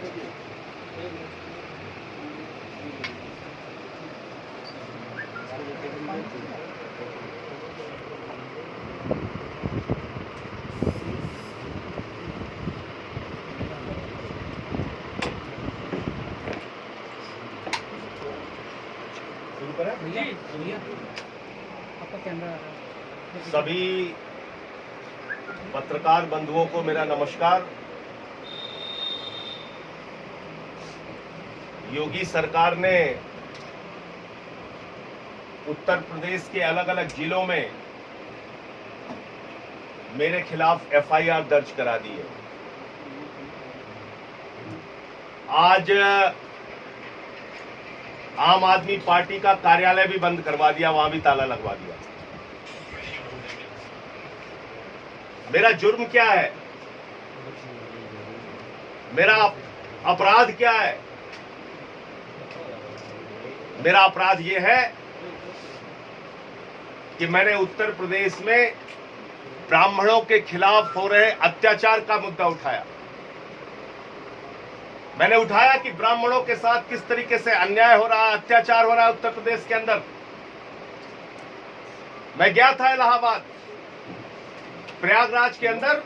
सभी पत्रकार बंधुओं को मेरा नमस्कार। योगी सरकार ने उत्तर प्रदेश के अलग अलग जिलों में मेरे खिलाफ एफआईआर दर्ज करा दी है। आज आम आदमी पार्टी का कार्यालय भी बंद करवा दिया, वहां भी ताला लगवा दिया। मेरा जुर्म क्या है? मेरा अपराध क्या है? मेरा अपराध यह है कि मैंने उत्तर प्रदेश में ब्राह्मणों के खिलाफ हो रहे अत्याचार का मुद्दा उठाया। मैंने उठाया कि ब्राह्मणों के साथ किस तरीके से अन्याय हो रहा है, अत्याचार हो रहा है उत्तर प्रदेश के अंदर। मैं गया था इलाहाबाद, प्रयागराज के अंदर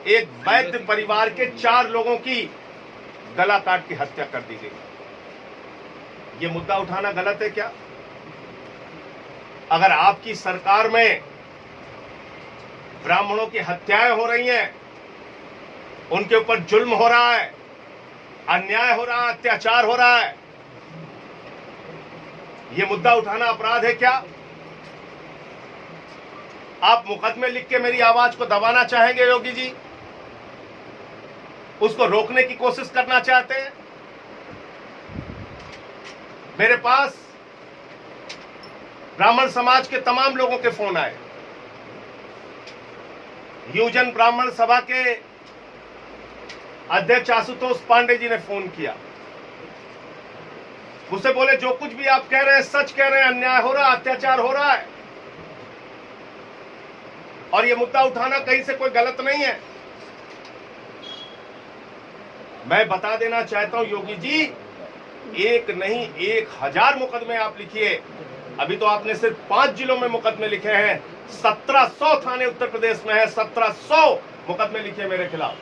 एक वैद्य परिवार के 4 लोगों की गला काट के हत्या कर दी गई। ये मुद्दा उठाना गलत है क्या? अगर आपकी सरकार में ब्राह्मणों की हत्याएं हो रही हैं, उनके ऊपर जुल्म हो रहा है, अन्याय हो रहा है, अत्याचार हो रहा है, यह मुद्दा उठाना अपराध है क्या? आप मुकदमे लिख के मेरी आवाज को दबाना चाहेंगे योगी जी? उसको रोकने की कोशिश करना चाहते हैं? मेरे पास ब्राह्मण समाज के तमाम लोगों के फोन आए। यूजन ब्राह्मण सभा के अध्यक्ष आशुतोष पांडे जी ने फोन किया। मुझसे बोले जो कुछ भी आप कह रहे हैं सच कह रहे हैं, अन्याय हो रहा है, अत्याचार हो रहा है और ये मुद्दा उठाना कहीं से कोई गलत नहीं है। मैं बता देना चाहता हूं योगी जी, एक नहीं 1000 मुकदमे आप लिखिए। अभी तो आपने सिर्फ 5 जिलों में मुकदमे लिखे हैं। 1700 थाने उत्तर प्रदेश में है, 1700 मुकदमे लिखे मेरे खिलाफ।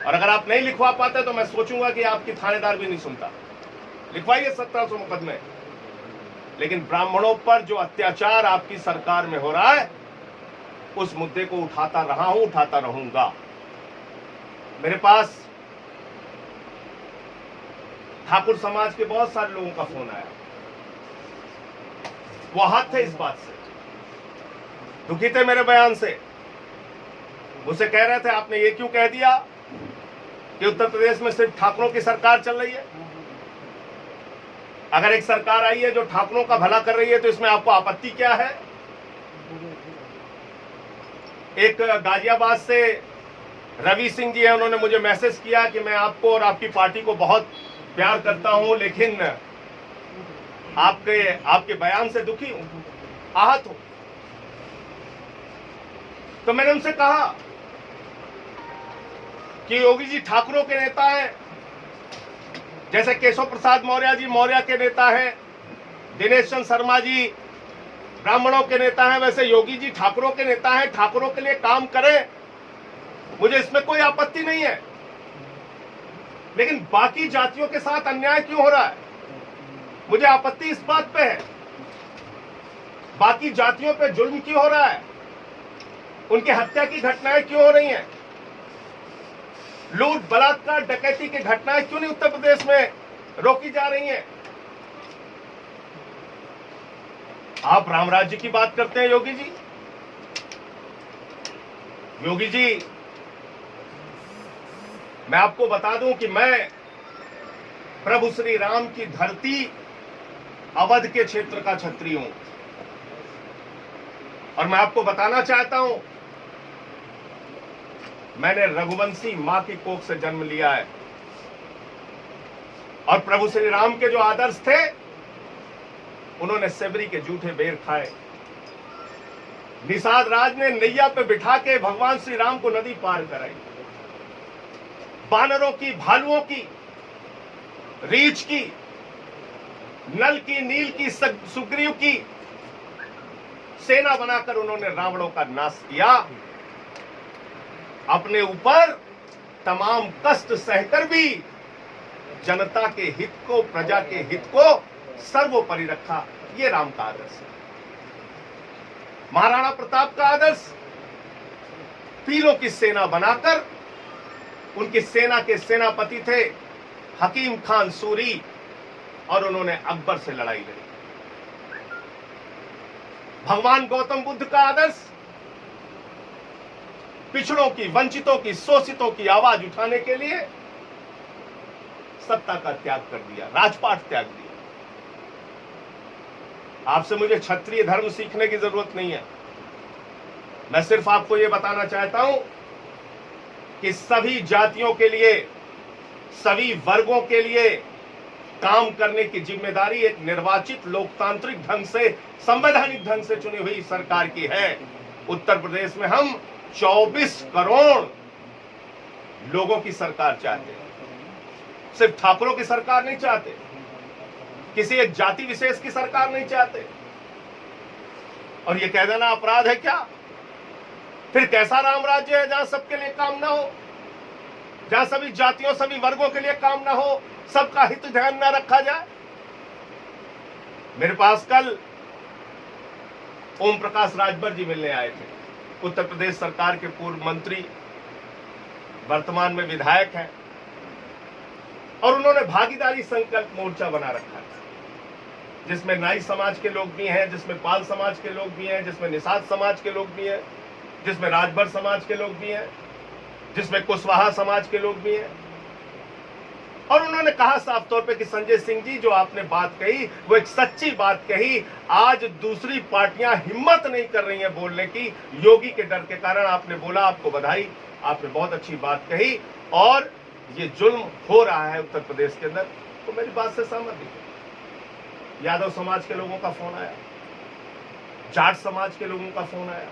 और अगर आप नहीं लिखवा पाते तो मैं सोचूंगा कि आपकी थानेदार भी नहीं सुनता। लिखवाइए 1700 मुकदमे। लेकिन ब्राह्मणों पर जो अत्याचार आपकी सरकार में हो रहा है, उस मुद्दे को उठाता रहा हूं, उठाता रहूंगा। मेरे पास ठाकुर समाज के बहुत सारे लोगों का फोन आया। वो हाथ थे इस बात से, दुखी थे मेरे बयान से। मुझसे कह रहे थे आपने ये क्यों कह दिया कि उत्तर प्रदेश में सिर्फ ठाकुरों की सरकार चल रही है? अगर एक सरकार आई है जो ठाकुरों का भला कर रही है तो इसमें आपको आपत्ति क्या है? एक गाजियाबाद से रवि सिंह जी है, उन्होंने मुझे मैसेज किया कि मैं आपको और आपकी पार्टी को बहुत प्यार करता हूं, लेकिन आपके बयान से दुखी हूं, आहत हूं। तो मैंने उनसे कहा कि योगी जी ठाकुरों के नेता हैं, जैसे केशव प्रसाद मौर्य जी मौर्य के नेता हैं, दिनेश चंद्र शर्मा जी ब्राह्मणों के नेता हैं, वैसे योगी जी ठाकुरों के नेता हैं। ठाकुरों के लिए काम करें, मुझे इसमें कोई आपत्ति नहीं है। लेकिन बाकी जातियों के साथ अन्याय क्यों हो रहा है, मुझे आपत्ति इस बात पे है। बाकी जातियों पे जुल्म क्यों हो रहा है, उनकी हत्या की घटनाएं क्यों हो रही हैं, लूट बलात्कार डकैती की घटनाएं क्यों नहीं उत्तर प्रदेश में रोकी जा रही हैं? आप राम राज्य की बात करते हैं योगी जी। योगी जी, मैं आपको बता दूं कि मैं प्रभु श्री राम की धरती अवध के क्षेत्र का क्षत्रिय हूं। और मैं आपको बताना चाहता हूं, मैंने रघुवंशी मां की कोख से जन्म लिया है। और प्रभु श्री राम के जो आदर्श थे, उन्होंने सेबरी के जूठे बेर खाए। निषाद राज ने नैया पे बिठा के भगवान श्री राम को नदी पार कराई। बानरों की, भालुओं की, रीछ की, नल की, नील की, सुग्रीव की सेना बनाकर उन्होंने रावणों का नाश किया। अपने ऊपर तमाम कष्ट सहकर भी जनता के हित को, प्रजा के हित को सर्वोपरि रखा। ये राम का आदर्श है। महाराणा प्रताप का आदर्श, पीरों की सेना बनाकर, उनकी सेना के सेनापति थे हकीम खान सूरी, और उन्होंने अकबर से लड़ाई लड़ी। भगवान गौतम बुद्ध का आदर्श, पिछड़ों की, वंचितों की, शोषितों की आवाज उठाने के लिए सत्ता का त्याग कर दिया, राजपाट त्याग दिया। आपसे मुझे क्षत्रिय धर्म सीखने की जरूरत नहीं है। मैं सिर्फ आपको यह बताना चाहता हूं कि सभी जातियों के लिए, सभी वर्गों के लिए काम करने की जिम्मेदारी एक निर्वाचित, लोकतांत्रिक ढंग से, संवैधानिक ढंग से चुनी हुई सरकार की है। उत्तर प्रदेश में हम 24 करोड़ लोगों की सरकार चाहते हैं। सिर्फ ठाकुरों की सरकार नहीं चाहते, किसी एक जाति विशेष की सरकार नहीं चाहते। और यह कह देना अपराध है क्या? फिर कैसा राम राज्य है जहां सबके लिए काम ना हो, जहां सभी जातियों, सभी वर्गों के लिए काम ना हो, सबका हित ध्यान ना रखा जाए? मेरे पास कल ओम प्रकाश राजभर जी मिलने आए थे, उत्तर प्रदेश सरकार के पूर्व मंत्री, वर्तमान में विधायक हैं, और उन्होंने भागीदारी संकल्प मोर्चा बना रखा है, जिसमें नाई समाज के लोग भी हैं, जिसमें पाल समाज के लोग भी हैं, जिसमें निषाद समाज के लोग भी हैं, जिसमें राजभर समाज के लोग भी हैं, जिसमें कुशवाहा समाज के लोग भी हैं। और उन्होंने कहा साफ तौर पे कि संजय सिंह जी, जो आपने बात कही वो एक सच्ची बात कही। आज दूसरी पार्टियां हिम्मत नहीं कर रही हैं बोलने की, योगी के डर के कारण। आपने बोला, आपको बधाई, आपने बहुत अच्छी बात कही। और ये जुल्म हो रहा है उत्तर प्रदेश के अंदर, तो मेरी बात से सहमत नहीं। यादव समाज के लोगों का फोन आया, जाट समाज के लोगों का फोन आया,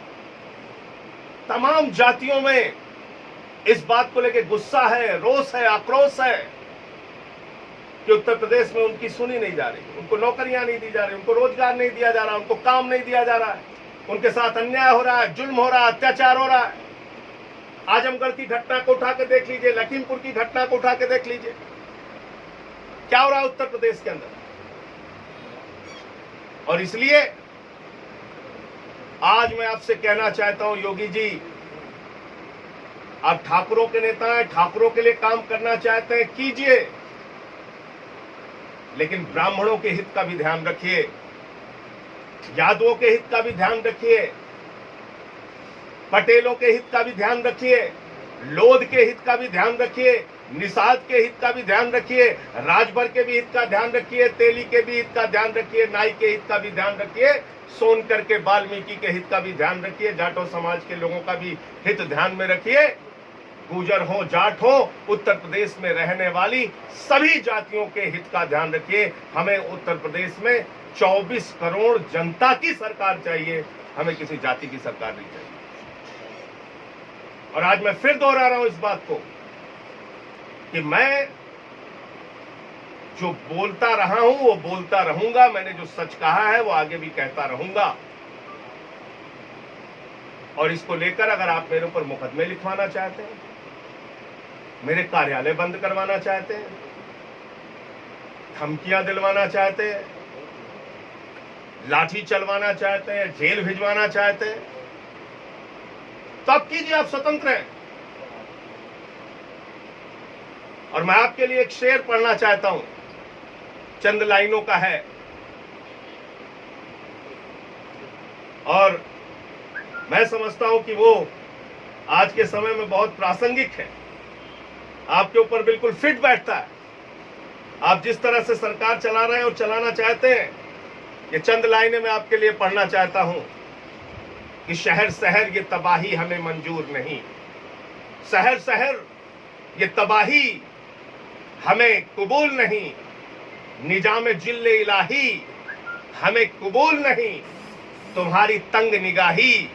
तमाम जातियों में इस बात को लेकर गुस्सा है, रोष है, आक्रोश है कि उत्तर प्रदेश में उनकी सुनी नहीं जा रही, उनको नौकरियां नहीं दी जा रही, उनको रोजगार नहीं दिया जा रहा, उनको काम नहीं दिया जा रहा है, उनके साथ अन्याय हो रहा है, जुल्म हो रहा है, अत्याचार हो रहा है। आजमगढ़ की घटना को उठा के देख लीजिए, लखीमपुर की घटना को उठा के देख लीजिए, क्या हो रहा है उत्तर प्रदेश के अंदर। और इसलिए आज मैं आपसे कहना चाहता हूं, योगी जी, आप ठाकुरों के नेता हैं, ठाकुरों के लिए काम करना चाहते हैं, कीजिए, लेकिन ब्राह्मणों के हित का भी ध्यान रखिए, यादवों के हित का भी ध्यान रखिए, पटेलों के हित का भी ध्यान रखिए, लोध के हित का भी ध्यान रखिए, निषाद के हित का भी ध्यान रखिए, राजभर के भी हित का ध्यान रखिए, तेली के भी हित का ध्यान रखिए, नाई के हित का भी ध्यान रखिए, सोनकर के, वाल्मीकि के हित का भी ध्यान रखिए, जाटो समाज के लोगों का भी हित ध्यान में रखिए। गुजर हो, जाट हो, उत्तर प्रदेश में रहने वाली सभी जातियों के हित का ध्यान रखिए। हमें उत्तर प्रदेश में 24 करोड़ जनता की सरकार चाहिए, हमें किसी जाति की सरकार नहीं चाहिए। और आज मैं फिर दोहरा रहा हूं इस बात को कि मैं जो बोलता रहा हूं वो बोलता रहूंगा। मैंने जो सच कहा है वो आगे भी कहता रहूंगा। और इसको लेकर अगर आप मेरे ऊपर मुकदमे लिखवाना चाहते हैं, मेरे कार्यालय बंद करवाना चाहते हैं, धमकियां दिलवाना चाहते हैं, लाठी चलवाना चाहते हैं, जेल भिजवाना चाहते हैं, तो आप कीजिए, आप स्वतंत्र हैं। और मैं आपके लिए एक शेर पढ़ना चाहता हूं, चंद लाइनों का है, और मैं समझता हूं कि वो आज के समय में बहुत प्रासंगिक है, आपके ऊपर बिल्कुल फिट बैठता है। आप जिस तरह से सरकार चला रहे हैं और चलाना चाहते हैं, ये चंद लाइनें मैं आपके लिए पढ़ना चाहता हूं कि शहर शहर ये तबाही हमें मंजूर नहीं, शहर शहर ये तबाही हमें कबूल नहीं, निजाम जिल्ले इलाही हमें कबूल नहीं, तुम्हारी तंग निगाही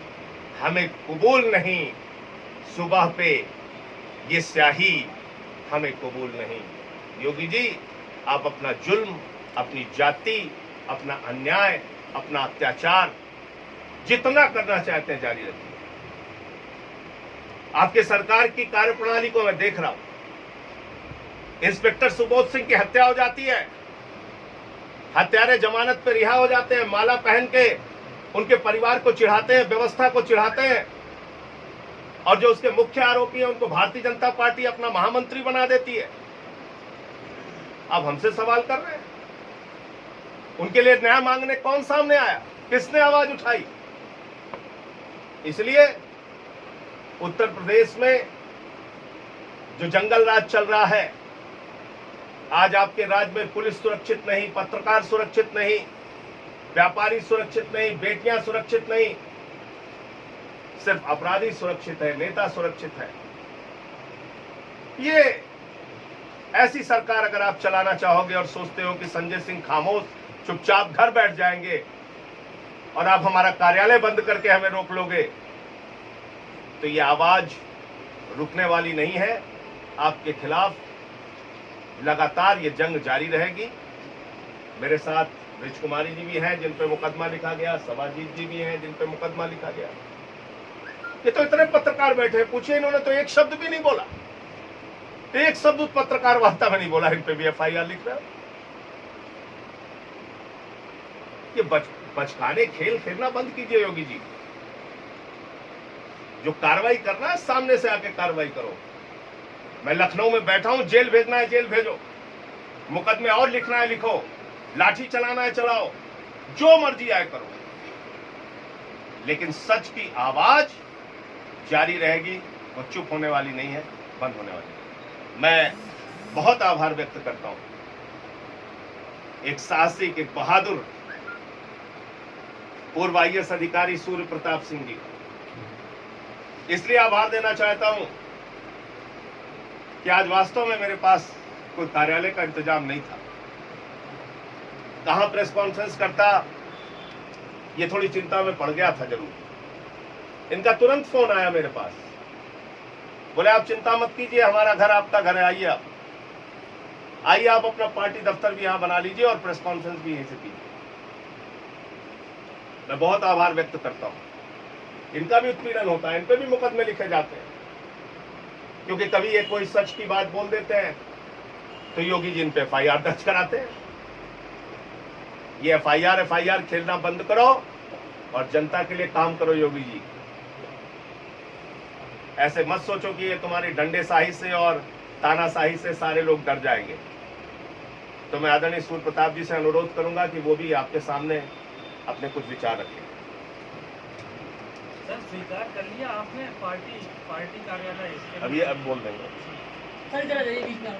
हमें कबूल नहीं, सुबह पे ये स्याही हमें कबूल नहीं। योगी जी, आप अपना जुल्म, अपनी जाति, अपना अन्याय, अपना अत्याचार जितना करना चाहते हैं जारी रखिए। आपके सरकार की कार्यप्रणाली को मैं देख रहा हूं। इंस्पेक्टर सुबोध सिंह की हत्या हो जाती है, हत्यारे जमानत पर रिहा हो जाते हैं, माला पहन के उनके परिवार को चिढ़ाते हैं, व्यवस्था को चिढ़ाते हैं, और जो उसके मुख्य आरोपी हैं उनको भारतीय जनता पार्टी अपना महामंत्री बना देती है। अब हमसे सवाल कर रहे हैं, उनके लिए न्याय मांगने कौन सामने आया, किसने आवाज उठाई? इसलिए उत्तर प्रदेश में जो जंगल राज चल रहा है, आज आपके राज्य में पुलिस सुरक्षित नहीं, पत्रकार सुरक्षित नहीं, व्यापारी सुरक्षित नहीं, बेटियां सुरक्षित नहीं, सिर्फ अपराधी सुरक्षित है, नेता सुरक्षित है। ये ऐसी सरकार अगर आप चलाना चाहोगे और सोचते हो कि संजय सिंह खामोश चुपचाप घर बैठ जाएंगे और आप हमारा कार्यालय बंद करके हमें रोक लोगे, तो ये आवाज रुकने वाली नहीं है। आपके खिलाफ लगातार ये जंग जारी रहेगी। मेरे साथ ब्रिज कुमारी जी भी हैं जिन पे मुकदमा लिखा गया, सवाजीत जी भी हैं जिन पे मुकदमा लिखा गया। ये तो इतने पत्रकार बैठे हैं, पूछिए, इन्होंने तो एक शब्द भी नहीं बोला, एक शब्द पत्रकार वार्ता में नहीं बोला, इन पे भी FIR लिख रहा है। ये बचकाने खेल खेलना बंद कीजिए योगी जी। जो कार्रवाई करना है सामने से आके कार्रवाई करो। मैं लखनऊ में बैठा हूं, जेल भेजना है जेल भेजो, मुकदमे और लिखना है लिखो, लाठी चलाना है चलाओ, जो मर्जी आए करो, लेकिन सच की आवाज जारी रहेगी, वो चुप होने वाली नहीं है, बंद होने वाली है। मैं बहुत आभार व्यक्त करता हूं एक साहसिक, एक बहादुर पूर्व IAS अधिकारी सूर्य प्रताप सिंह जी को इसलिए आभार देना चाहता हूं कि आज वास्तव में मेरे पास कोई कार्यालय का इंतजाम नहीं था। कहां प्रेस कॉन्फ्रेंस करता, ये थोड़ी चिंता में पड़ गया था जरूर। इनका तुरंत फोन आया मेरे पास, बोले आप चिंता मत कीजिए, हमारा घर आपका घर है, आइए आप अपना पार्टी दफ्तर भी यहां बना लीजिए और प्रेस कॉन्फ्रेंस भी यहीं से कीजिए। मैं बहुत आभार व्यक्त करता हूं। इनका भी उत्पीड़न होता है, इन पे भी मुकदमे लिखे जाते हैं, क्योंकि कभी ये कोई सच की बात बोल देते हैं तो योगी जी इन पे FIR दर्ज कराते हैं। ये FIR खेलना बंद करो और जनता के लिए काम करो योगी जी। ऐसे मत सोचो कि ये तुम्हारी डंडेशाही से और तानाशाही से सारे लोग डर जाएंगे। तो मैं आदरणीय सूर्य प्रताप जी से अनुरोध करूंगा कि वो भी आपके सामने अपने कुछ विचार रखें। सर, स्वीकार कर लिया आपने पार्टी कार्यालय इसके अभी अब बोल देंगे। सर इधर आ जाइए बीच में।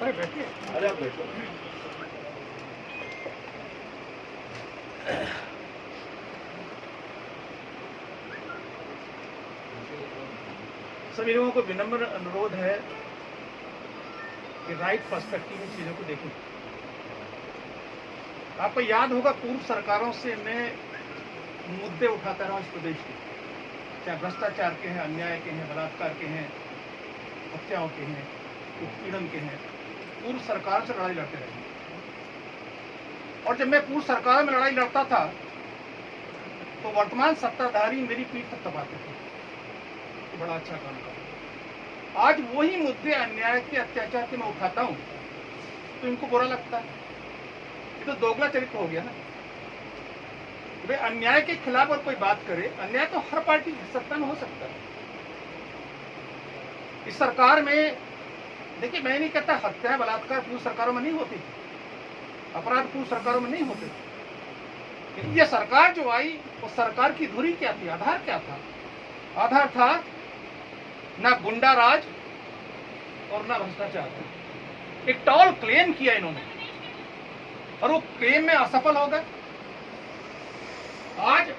अरे बैठिए, अरे आप बैठो। सभी लोगों को विनम्र अनुरोध है कि राइट पर्सपेक्टिव में चीजों को देखें। आपको याद होगा पूर्व सरकारों से मैं मुद्दे उठाता रहा इस प्रदेश के, चाहे भ्रष्टाचार के हैं, अन्याय के हैं, बलात्कार के हैं, हत्याओं के हैं, उत्पीड़न के हैं। पूर्व सरकार से लड़ाई लड़ते रहे, और जब मैं पूर्व सरकार में लड़ाई लड़ता था तो वर्तमान सत्ताधारी मेरी पीठ तक तपाते थे कि बड़ा अच्छा काम कर। आज वही मुद्दे अन्याय के, अत्याचार के मैं उठाता हूं तो इनको बुरा लगता है। ये तो दोगला चरित्र हो गया ना। वे अन्याय के खिलाफ और कोई बात करे, अन्याय तो हर पार्टी सत्ता में हो सकता है। इस सरकार में देखिए, मैं नहीं कहता हत्या बलात्कार पूर्व सरकारों में नहीं होती, अपराध पूर्व सरकारों में नहीं होते। लेकिन ये सरकार जो आई, वो सरकार की धुरी क्या थी, आधार क्या था? आधार था ना गुंडा राज और ना भ्रष्टाचार। एक टॉल क्लेम किया इन्होंने और वो क्लेम में असफल हो गए। आज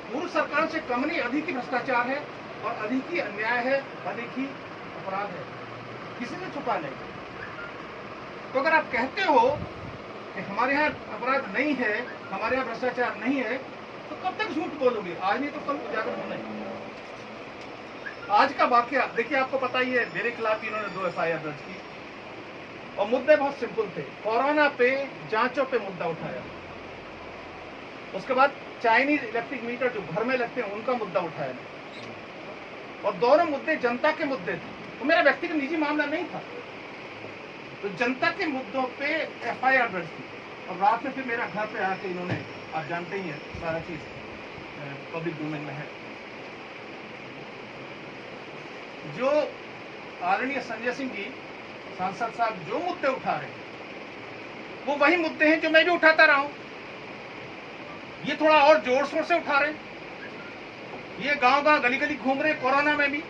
पूर्व सरकार से कम नहीं, अधिक ही भ्रष्टाचार है और अधिक ही अन्याय है, अधिक ही अपराध है, किसी से छुपा नहीं। तो अगर आप कहते हो कि हमारे यहाँ अपराध नहीं है, हमारे यहाँ भ्रष्टाचार नहीं है, तो कब तक झूठ बोलोगे? आज नहीं तो कल उजागर होना है। आज का वाकया देखिए, आपको पता ही है मेरे खिलाफ इन्होंने 2 FIR दर्ज की और मुद्दे बहुत सिंपल थे। कोरोना पे जांचों पे मुद्दा उठाया, उसके बाद चाइनीज इलेक्ट्रिक मीटर जो घर में लगते हैं उनका मुद्दा उठाया, और दोनों मुद्दे जनता के मुद्दे थे। तो मेरा व्यक्तिगत निजी मामला नहीं था, तो जनता के मुद्दों पे FIR दर्ज की। और रात में फिर मेरा घर पे आके इन्होंने, आप जानते ही हैं सारा चीज पब्लिक डोमेन में है। जो आदरणीय संजय सिंह जी सांसद साहब जो मुद्दे उठा रहे हैं वो वही मुद्दे हैं जो मैं भी उठाता रहा हूं। ये थोड़ा और जोर शोर से उठा रहे हैं, ये गांव गांव गली गली घूम रहे कोरोना में भी।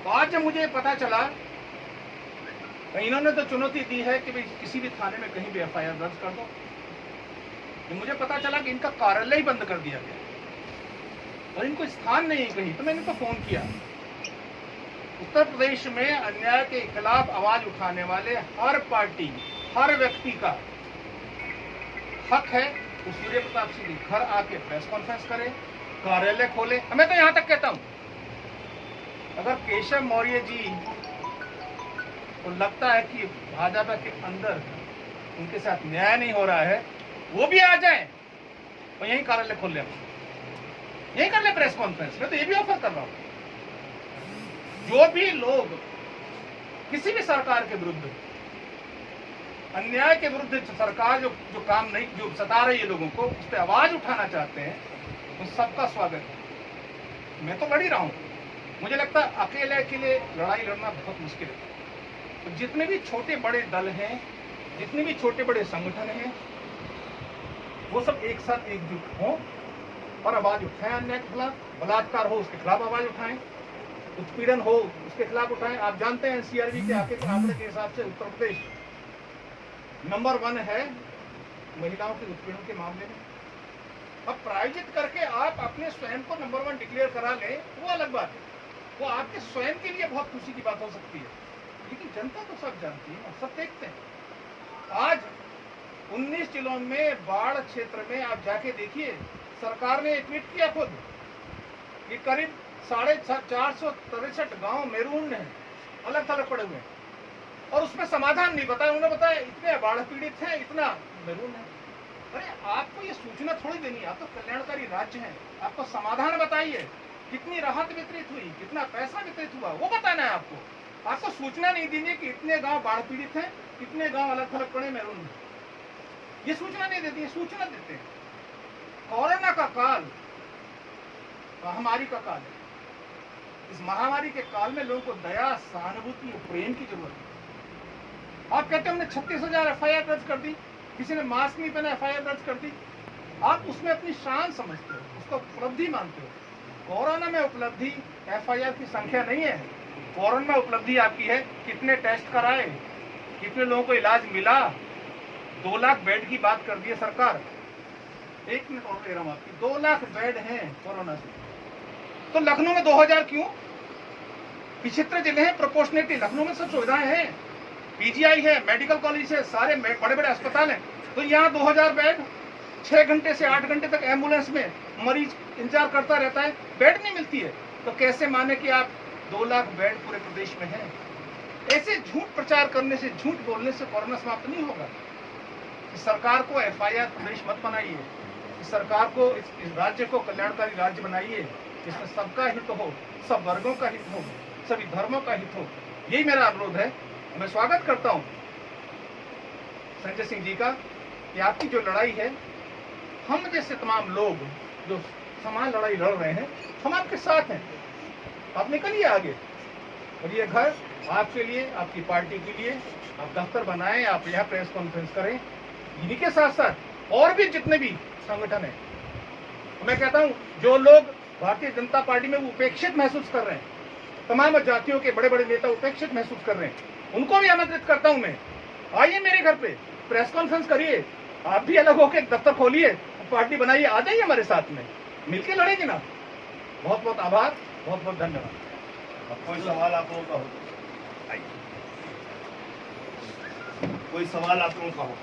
आज जब मुझे पता चला, तो इन्होंने तो चुनौती दी है कि भाई किसी भी थाने में कहीं भी FIR दर्ज कर दो। तो मुझे पता चला कि इनका कार्यालय ही बंद कर दिया गया और इनको स्थान नहीं कहीं, तो मैंने इनको फोन किया। उत्तर प्रदेश में अन्याय के खिलाफ आवाज उठाने वाले हर पार्टी, हर व्यक्ति का हक है वो सूर्य प्रताप सिंह घर आके प्रेस कॉन्फ्रेंस करे, कार्यालय खोले। मैं तो यहां तक कहता हूं, अगर केशव मौर्य जी को लगता है कि भाजपा के अंदर उनके साथ न्याय नहीं हो रहा है, वो भी आ जाए और यही कार्यालय खोल ले, यही कर ले प्रेस कॉन्फ्रेंस। मैं तो ये भी ऑफर कर रहा हूं, जो भी लोग किसी भी सरकार के विरुद्ध, अन्याय के विरुद्ध सरकार जो काम नहीं, जो सता रही है लोगों को, उस पर आवाज उठाना चाहते हैं, उन सबका स्वागत है। मैं तो लड़ ही रहा हूं, मुझे लगता है अकेले लड़ाई लड़ना बहुत मुश्किल है। तो जितने भी छोटे बड़े दल हैं, जितने भी छोटे बड़े संगठन हैं, वो सब एक साथ एकजुट हों और आवाज उठाएं अन्याय के खिलाफ। बलात्कार हो उसके खिलाफ आवाज उठाएं, उत्पीड़न हो उसके खिलाफ उठाएं। आप जानते हैं CRB के आंकड़े के हिसाब से उत्तर प्रदेश नंबर 1 है महिलाओं के उत्पीड़न के मामले में। अब प्रायोजित करके आप अपने स्वयं को नंबर 1 डिक्लेयर करा लें, वो अलग बात है, वो आपके स्वयं के लिए बहुत खुशी की बात हो सकती है, लेकिन जनता तो सब जानती है ना, सब देखते हैं। आज 19 जिलों में बाढ़ क्षेत्र में आप जाके देखिए, सरकार ने ट्वीट किया खुद कि करीब 463 गांव मेरून हैं, अलग थलग पड़े हुए हैं, और उसमें समाधान नहीं बताया। उन्होंने बताया इतने बाढ़ पीड़ित हैं, इतना मेरून है। अरे आपको ये सूचना थोड़ी देनी है, आप तो कल्याणकारी राज्य हैं, आपको समाधान बताइए, कितनी राहत वितरित हुई, कितना पैसा वितरित हुआ, वो बताना है आपको। आपको सूचना नहीं देनी है कि इतने गांव बाढ़ पीड़ित हैं, कितने गांव अलग थलग पड़े मेरून में, ये सूचना नहीं देती है। सूचना देते हैं। कोरोना का काल महामारी का काल है, इस महामारी के काल में लोगों को दया, सहानुभूति और प्रेम की जरूरत है। आप कहते हैं हमने 36,000 FIR दर्ज कर दी, किसी ने मास्क नहीं पहना FIR दर्ज कर दी, आप उसमें अपनी शान समझते हो, उसको उपलब्धि मानते हो। कोरोना में उपलब्धि FIR की संख्या नहीं है, कोरोना में उपलब्धि आपकी है कितने टेस्ट कराए, कितने लोगों को इलाज मिला। 2 लाख बेड की बात कर दी है सरकार, 1 मिनट और ले रहा हूं आपकी, 2 लाख बेड हैं कोरोना से। तो लखनऊ में 2000 क्यों? पिछहत्तर जिले हैं, प्रोपोर्शनेटली लखनऊ में सब सुविधाएं हैं, PGI है, मेडिकल कॉलेज है, सारे बड़े बड़े अस्पताल हैं, तो यहाँ 2000 बेड, 6 घंटे से 8 घंटे तक एम्बुलेंस में मरीज इंतजार करता रहता है, बेड नहीं मिलती है। तो कैसे माने कि आप 2 लाख बेड पूरे प्रदेश में है? ऐसे झूठ प्रचार करने से, झूठ बोलने से कोरोना समाप्त नहीं होगा। इस सरकार को FIR प्रदेश मत बनाइए, इस सरकार को, इस राज्य को कल्याणकारी राज्य बनाइए, जिसमें सबका हित हो, सब वर्गों का हित हो, सभी धर्मों का हित हो। यही मेरा अनुरोध है। मैं स्वागत करता हूं संजय सिंह जी का कि आपकी जो लड़ाई है, हम जैसे तमाम लोग जो समान लड़ाई लड़ रहे हैं, हम आपके साथ हैं। आप निकलिए आगे, और ये घर आपके लिए, आपकी पार्टी के लिए, आप दफ्तर बनाएं, आप यहाँ प्रेस कॉन्फ्रेंस करें। इन्हीं के साथ साथ और भी जितने भी संगठन हैं, मैं कहता हूं जो लोग भारतीय जनता पार्टी में उपेक्षित महसूस कर रहे हैं, तमाम जातियों के बड़े बड़े नेता उपेक्षित महसूस कर रहे हैं, उनको भी आमंत्रित करता हूं मैं, आइए मेरे घर पे प्रेस कॉन्फ्रेंस करिए, आप भी अलग होकर दफ्तर खोलिए, पार्टी बनाइए, आ जाइए हमारे साथ में, मिलकर लड़ेंगे ना। बहुत बहुत आभार, बहुत बहुत धन्यवाद। अब कोई सवाल आप लोगों का हो? कोई सवाल आप लोगों का हो?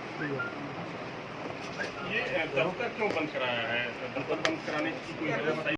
ये दफ्तर क्यों बंद कराया है? दफ्तर बंद कराने की कोई वजह बताइए।